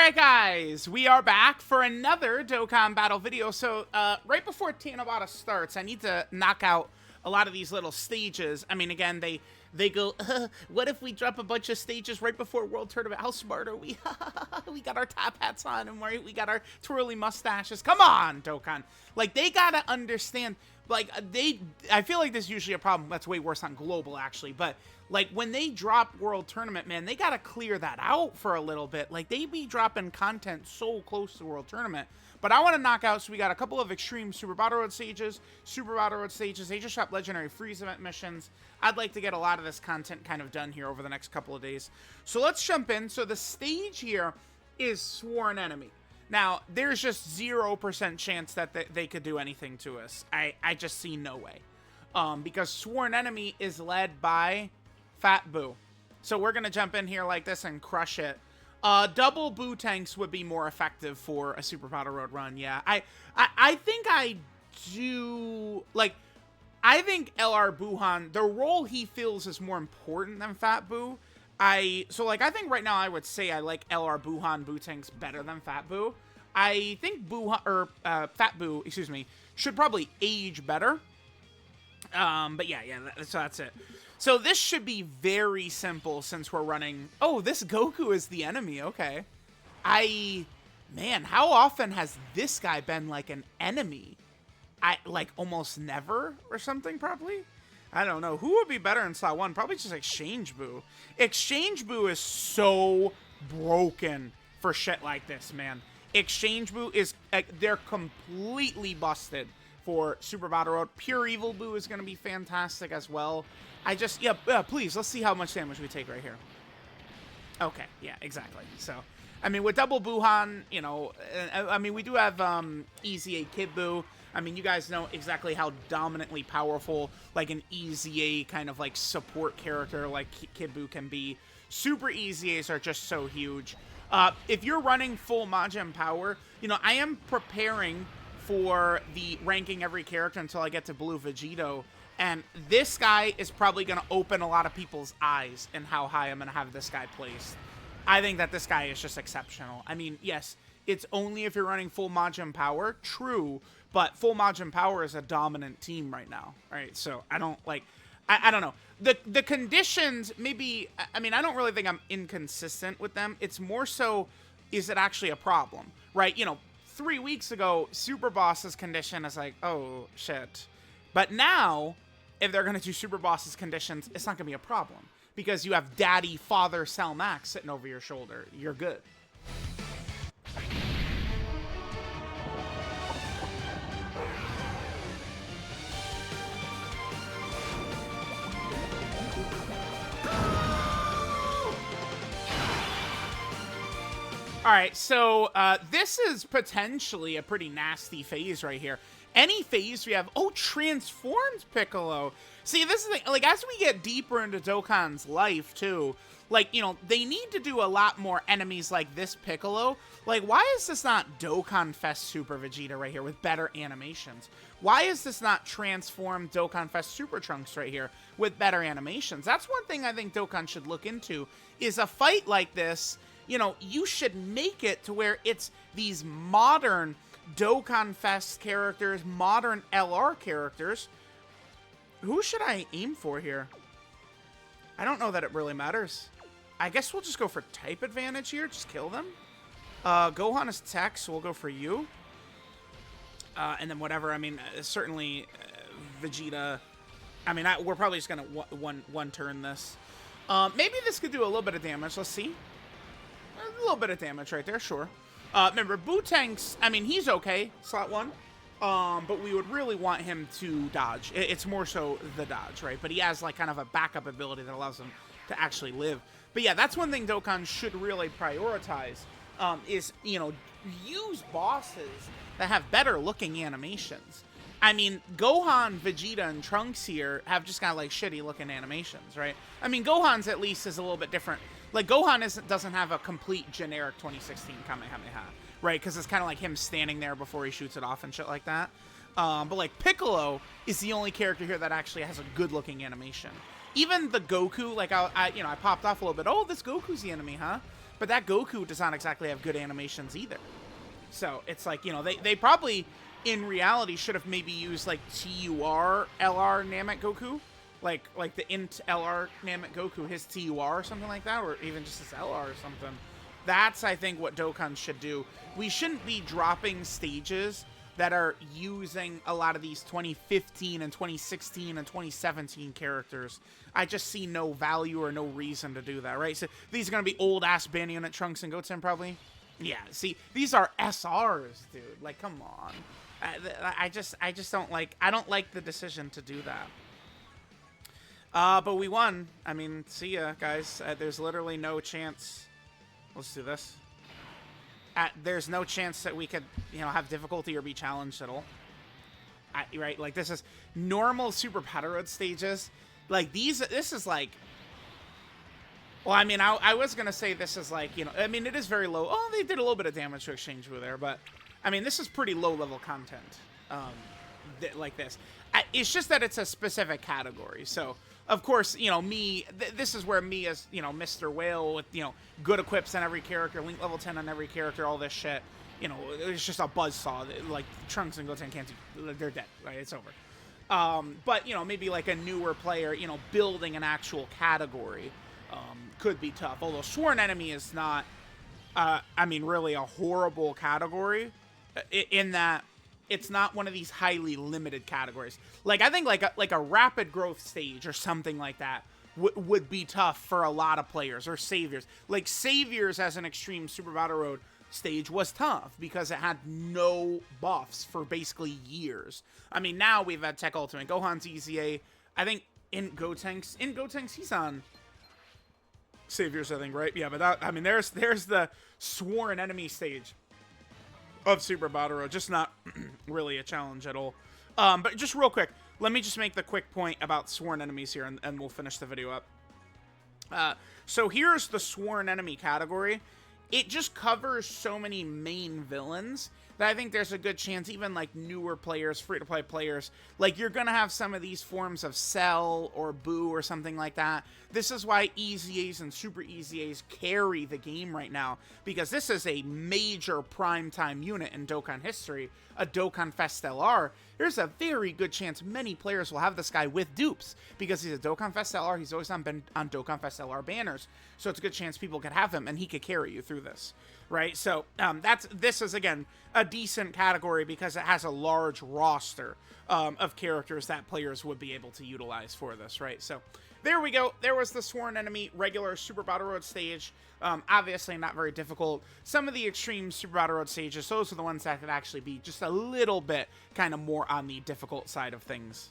Alright guys, we are back for another Dokkan battle video. So, right before Tanabata starts, I need to knock out a lot of these little stages. I mean, again, they go, what if we drop a bunch of stages right before World Tournament? How smart are we? We got our top hats on and we got our twirly mustaches. Come on, Dokkan. Like, they gotta understand, like, I feel like this is usually a problem. That's way worse on Global, actually, but like, when they drop World Tournament, man, they gotta clear that out for a little bit. Like, they be dropping content so close to World Tournament. But I want to knock out, so we got a couple of Extreme Super Battle Road stages, Asia Shop Legendary Freeze Event missions. I'd like to get a lot of this content kind of done here over the next couple of days. So let's jump in. So the stage here is Sworn Enemy. Now, there's just 0% chance that they could do anything to us. I just see no way. Because Sworn Enemy is led by Fat Boo. So we're going to jump in here like this and crush it. Double Boo tanks would be more effective for a Super Battle Road run, yeah. I think I do, like, I think LR Buhan, the role he fills is more important than Fat Boo. So, like, I think right now I would say I like LR Buhan Boo tanks better than Fat Boo. I think Fat Boo, excuse me, should probably age better. But yeah, so that's it. So this should be very simple since we're running... Oh, this Goku is the enemy, okay. Man, how often has this guy been, like, an enemy? Like, almost never or something, probably? I don't know. Who would be better in slot 1? Probably just Exchange Boo. Exchange Boo is so broken for shit like this, man. Exchange Boo is... they're completely busted for Super Battle Road. Pure Evil Boo is going to be fantastic as well. Please, let's see how much damage we take right here. Okay, yeah, exactly. So, I mean, with Double Buhan, you know, I mean, we do have Easy A Kid Boo. I mean, you guys know exactly how dominantly powerful, like, an Easy A kind of, like, support character like Kid Boo can be. Super Easy A's are just so huge. If you're running full Majin Power, you know, I am preparing for the ranking every character until I get to Blue Vegito. And this guy is probably going to open a lot of people's eyes in how high I'm going to have this guy placed. I think that this guy is just exceptional. I mean, yes, it's only if you're running full Majin Power, true, but full Majin Power is a dominant team right now, right? So I don't, like, I don't know. The conditions, maybe, I mean, I don't really think I'm inconsistent with them. It's more so, is it actually a problem, right? You know, 3 weeks ago, Super Boss's condition is like, oh, shit. But now, if they're going to do Super Boss's conditions, it's not going to be a problem. Because you have Daddy, Father, Cell Max sitting over your shoulder. You're good. Alright, so this is potentially a pretty nasty phase right here. Any phase we have... Oh, transformed Piccolo. See, this is the, like, as we get deeper into Dokkan's life, too, like, you know, they need to do a lot more enemies like this Piccolo. Like, why is this not Dokkan Fest Super Vegeta right here with better animations? Why is this not transformed Dokkan Fest Super Trunks right here with better animations? That's one thing I think Dokkan should look into, is a fight like this, you know, you should make it to where it's these modern Dokkan Fest characters, modern LR characters. Who should I aim for here? I don't know that it really matters. I guess we'll just go for type advantage here. Just kill them. Gohan is tech, so we'll go for you. And then whatever. I mean, certainly Vegeta. I mean, we're probably just going to one turn this. Maybe this could do a little bit of damage. Let's see. A little bit of damage right there, sure. Remember, Boo Tanks, I mean, he's okay, slot 1. But we would really want him to dodge. It's more so the dodge, right? But he has, like, kind of a backup ability that allows him to actually live. But yeah, that's one thing Dokkan should really prioritize, is, you know, use bosses that have better looking animations. I mean, Gohan, Vegeta, and Trunks here have just got, like, shitty looking animations, right? I mean, Gohan's at least is a little bit different. Like, Gohan doesn't have a complete generic 2016 Kamehameha, right? Because it's kind of like him standing there before he shoots it off and shit like that. But, like, Piccolo is the only character here that actually has a good-looking animation. Even the Goku, like, I popped off a little bit. Oh, this Goku's the enemy, huh? but that Goku does not exactly have good animations either. So it's like, you know, they probably, in reality, should have maybe used, like, TUR LR Namek Goku. Like the int LR Namek Goku, his TUR or something like that, or even just his LR or something. That's, I think, what Dokkan should do. We shouldn't be dropping stages that are using a lot of these 2015 and 2016 and 2017 characters. I just see no value or no reason to do that, right? So these are going to be old-ass Band Unit Trunks and Goten, probably? Yeah, see, these are SRs, dude. Like, come on. I just don't like... I don't like the decision to do that. But we won. I mean, see ya, guys. There's literally no chance... Let's do this. There's no chance that we could, you know, have difficulty or be challenged at all. Right? Like, this is normal Super Battle Road stages. Like, this is like... Well, I mean, I was going to say this is like, you know... I mean, it is very low. Oh, they did a little bit of damage to Exchange Boo there, but... I mean, this is pretty low-level content. Like this. It's just that it's a specific category, so... Of course, you know, me, this is where me as, you know, Mr. Whale with, you know, good equips on every character, Link level 10 on every character, all this shit, you know, it's just a buzzsaw. Like, Trunks and Goten can't do, they're dead, right? It's over. But, you know, maybe like a newer player, you know, building an actual category could be tough. Although Sworn Enemy is not, I mean, really a horrible category in that it's not one of these highly limited categories. Like, I think like a rapid growth stage or something like that would be tough for a lot of players, or Saviors. Like, Saviors as an Extreme Super Battle Road stage was tough because it had no buffs for basically years. I mean, now we've had Tech Ultimate. Gohan's EZA. I think in Gotenks, he's on Saviors, I think, right? Yeah, but that, I mean, there's the Sworn Enemy stage of Super Battle Road, just not really a challenge at all. But just real quick, let me just make the quick point about Sworn Enemies here, and we'll finish the video up. So here's the Sworn Enemy category. It just covers so many main villains that I think there's a good chance even, like, newer players, free-to-play players, like, you're gonna have some of these forms of Cell or Boo or something like that. This is why EZAs and Super EZAs carry the game right now, because this is a major primetime unit in Dokkan history, a Dokkan Fest LR. There's a very good chance many players will have this guy with dupes, because he's a Dokkan Fest LR, he's always been on Dokkan Fest LR banners, so it's a good chance people could have him, and he could carry you through this, right? So, this is, again, a decent category because it has a large roster of characters that players would be able to utilize for this, right? So, there we go. There was the Sworn Enemy regular Super Battle Road stage. Obviously not very difficult. Some of the extreme Super Battle Road stages, those are the ones that could actually be just a little bit kind of more on the difficult side of things.